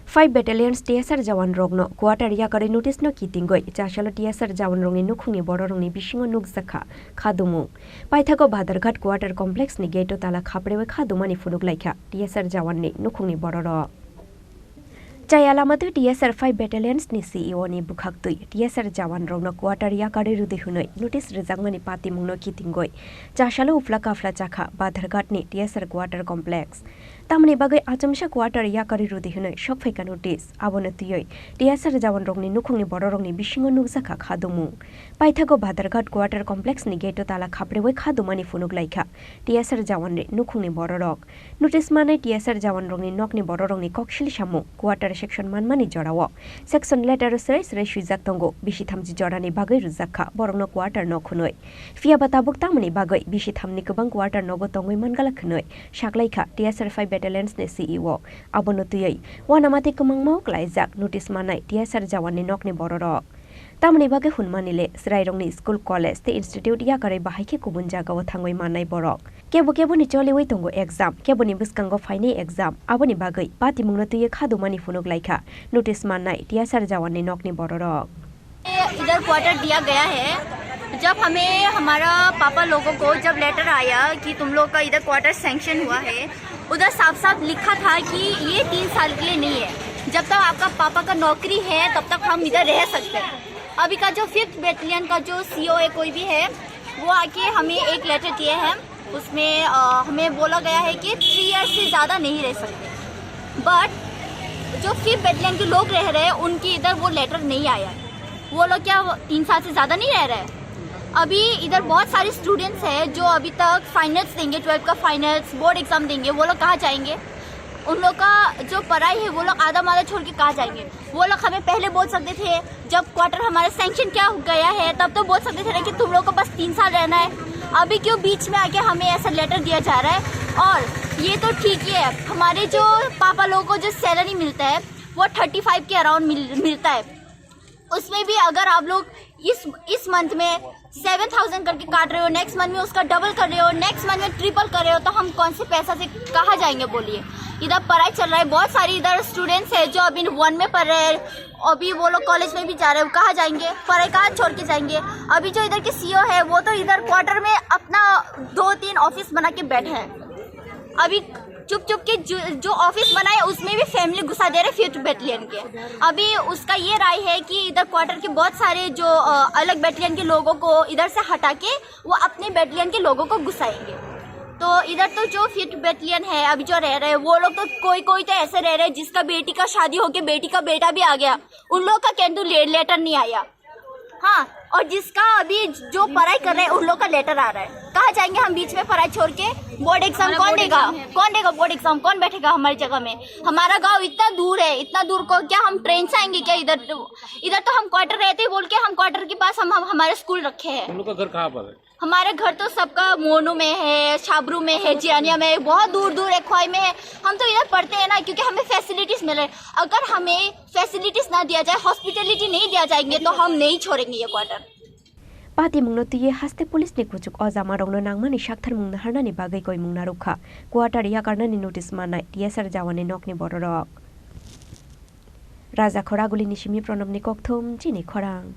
5 battalions TSR jawan rogno quarter yakari notice no kitingoi chashalo TSR jawan rongni nukhungni boro rongni bisingo nukjaka khadumu paithago Badarghat quarter complex ni gate tala khaprewe khadumani funuglaikha TSR jawan ni nukhungni boro ro Chayalamatu TSR 5 battalions ni CEO ni bukhaktui TSR jawan rogno quarter yakari rudi hunoi notice rizangmani pati mungno kitingoi chashalo uflaka afla chakha Badarghat ni TSR quarter complex Tamni bagai achamsha quarter yakari rudi hunoi shokfaika notice abono tuyoi TSR jawan rongni nukhungni boro rongni bisingo nukjaka khadumu paithago Badarghat quarter complex ni gate tala khaprewe khadumani funuglaikha TSR jawan ni nukhungni boro rok notice mane TSR jawan rongni nokni boro rongni kokshil samu quarter section manmani jorawo section letter srai suijak tongo bisi thamji jorani bagai rujakha borongno quarter nokhunoi fia batabuk tamni bagai bisi thamni kubang quarter nogo tongoi mangala khunoi saklaikha TSR 5 battalions ni CEO abono tuyai wanamati kumangmau klaijak notice manai TSR jawan ni nokni boro rok tamni bagai hunmanile srairongni school college te institute yakare bahaike kubun jagao thangoi manai borok kebo ni choliwei tongo exam kebo ni buskango faini exam aboni bagai pati mungno tuye khadumani funuk laika notice manai TSR jawan ni nokni boro rok इधर quarter दिया गया है। जब हमें हमारा पापा लोगों को जब लेटर आया कि तुम लोग का इधर क्वार्टर सैंक्शन हुआ है, उधर साफ साफ लिखा था कि ये 3 साल के लिए नहीं है, जब तक आपका पापा का नौकरी है तब तक हम इधर रह सकते हैं। अभी का जो 5th बैटलियन का जो CEO है कोई भी है, वो आके हमें एक लेटर दिए हैं, उसमें हमें बोला गया है कि 3 ईयर्स से ज़्यादा नहीं रह सकते। बट जो 5th बैटलियन के लोग रह रहे हैं उनकी इधर वो लेटर नहीं आया है। वो लोग क्या 3 साल से ज़्यादा नहीं रह रहे हैं। अभी इधर बहुत सारे स्टूडेंट्स हैं जो अभी तक फाइनल्स देंगे, 12th का फाइनल्स बोर्ड एग्जाम देंगे, वो लोग कहाँ जाएंगे? उन लोग का जो पढ़ाई है वो लोग आधा माधा छोड़ के कहाँ जाएंगे? वो लोग हमें पहले बोल सकते थे जब क्वार्टर हमारा सैंक्शन क्या गया है तब तो बोल सकते थे कि तुम लोग को बस 3 साल रहना है। अभी क्यों बीच में आके हमें ऐसा लेटर दिया जा रहा है? और ये तो ठीक ही है, हमारे जो पापा लोगों को जो सैलरी मिलता है वो 35 के अराउंड मिलता है। उसमें भी अगर आप लोग इस मंथ में 7,000 करके काट रहे हो, नेक्स्ट मंथ में उसका डबल कर रहे हो, नेक्स्ट मंथ में ट्रिपल कर रहे हो, तो हम कौन से पैसा से कहाँ जाएंगे बोलिए? इधर पढ़ाई चल रहा है, बहुत सारी इधर स्टूडेंट्स हैं जो अभी 1 में पढ़ रहे हैं, अभी वो लोग कॉलेज में भी जा रहे हैं, कहाँ जाएंगे? पढ़ाई कहाँ छोड़ के जाएंगे? अभी जो इधर के CEO है वो तो इधर क्वार्टर में अपना 2-3 ऑफिस बना के बैठे हैं। अभी चुप के जो ऑफिस बनाए उसमें भी फैमिली घुसा दे रहे 5th बैटलियन के। अभी उसका ये राय है कि इधर क्वार्टर के बहुत सारे जो अलग बैटलियन के लोगों को इधर से हटा के वो अपने बैटलियन के लोगों को घुसाएंगे। तो इधर तो जो 5th बैटलियन है अभी जो रह रहे हैं वो लोग तो कोई तो ऐसे रह रहे हैं जिसका बेटी का शादी होके बेटी का बेटा भी आ गया, उन लोग का कैंडू लेटर नहीं आया। हाँ, और जिसका अभी जो पढ़ाई कर रहे हैं उन लोग का लेटर आ रहा है। कहाँ जाएंगे हम बीच में पढ़ाई छोड़ के? बोर्ड एग्जाम कौन देगा बोर्ड एग्जाम? कौन बैठेगा हमारी जगह में? हमारा गांव इतना दूर है, इतना दूर को क्या हम ट्रेन से आएंगे क्या? इधर तो हम क्वार्टर रहते हैं बोल के हम क्वार्टर के पास हम हमारे स्कूल रखे हैं। उन लोग का घर कहाँ पर है? हमारे घर तो सबका मोनू में है, छाबरू में है, जियानिया में है, बहुत दूर है, खोई में है। हम तो इधर पढ़ते हैं ना क्योंकि हमें फैसिलिटीज मिल रहे हैं। अगर हमें फैसिलिटीज ना दिया जाए, हॉस्पिटलिटी नहीं दिया जाएंगे तो हम नहीं छोड़ेंगे ये quarter. Pati mungno tuye haste police ni kuchuk ozama rongno nangmani shakthar mungna harnani bagai koi mungna rukha quarter yakarnani notice manai TSR jawan ni nokni boro rok Raja Khoraguli ni simi pranab ni kokthum chini khorang